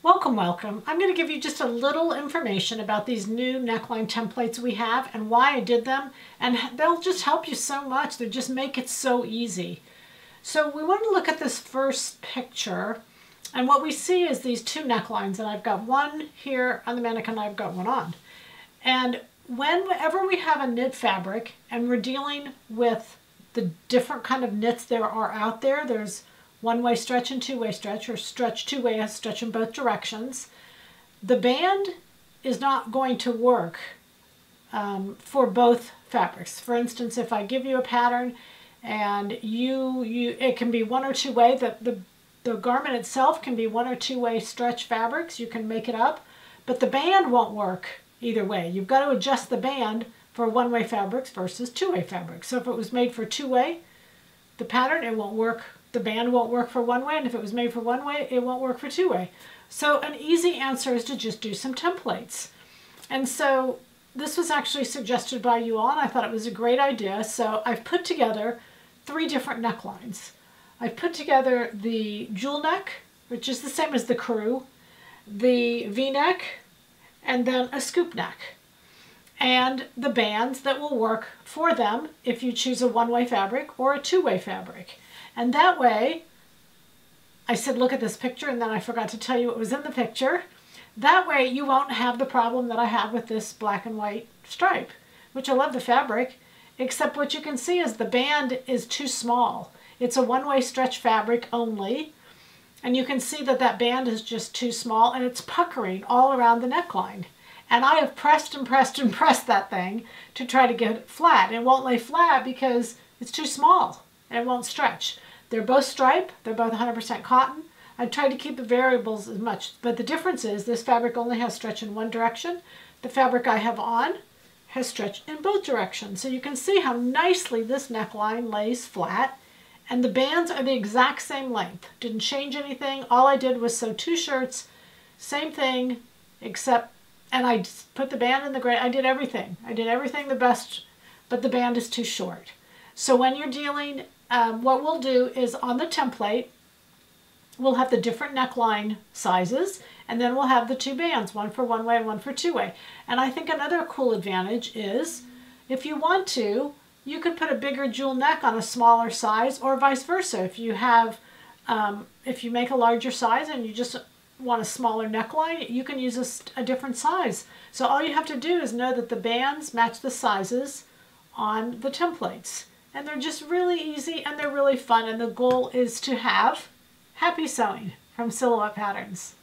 Welcome, welcome. I'm going to give you just a little information about these new neckline templates we have and why I did them, and they'll just help you so much. They just make it so easy. So we want to look at this first picture, and what we see is these two necklines, and I've got one here on the mannequin, I've got one on. And whenever we have a knit fabric and we're dealing with the different kind of knits there are out there, there's one-way stretch and two-way stretch, or stretch two-way has stretch in both directions. The band is not going to work for both fabrics. For instance, if I give you a pattern and it can be one or two-way, the garment itself can be one or two-way stretch fabrics, you can make it up, but the band won't work either way. You've got to adjust the band for one-way fabrics versus two-way fabrics. So if it was made for two-way, the pattern, it won't work. The band won't work for one way, and if it was made for one way, it won't work for two way. So an easy answer is to just do some templates. And so this was actually suggested by you all, and I thought it was a great idea. So I've put together 3 different necklines. I've put together the jewel neck, which is the same as the crew, the V-neck, and then a scoop neck. And the bands that will work for them if you choose a one-way fabric or a two-way fabric. And that way, I said look at this picture, and then I forgot to tell you what was in the picture. That way you won't have the problem that I have with this black and white stripe, which I love the fabric, except what you can see is the band is too small. It's a one-way stretch fabric only, and you can see that that band is just too small, and it's puckering all around the neckline. And I have pressed and pressed and pressed that thing to try to get it flat. It won't lay flat because it's too small and it won't stretch. They're both stripe, they're both 100% cotton. I tried to keep the variables as much, but the difference is this fabric only has stretch in one direction. The fabric I have on has stretch in both directions. So you can see how nicely this neckline lays flat, and the bands are the exact same length. Didn't change anything. All I did was sew 2 shirts, same thing, except, and I put the band in the gray. I did everything. I did everything the best, but the band is too short. So when you're dealing, what we'll do is on the template, we'll have the different neckline sizes, and then we'll have the 2 bands, one for one way and one for two way. And I think another cool advantage is if you want to, you could put a bigger jewel neck on a smaller size, or vice versa. If you have, if you make a larger size and you just want a smaller neckline, you can use a different size. So all you have to do is know that the bands match the sizes on the templates. And they're just really easy, and they're really fun, and the goal is to have happy sewing from Silhouette Patterns.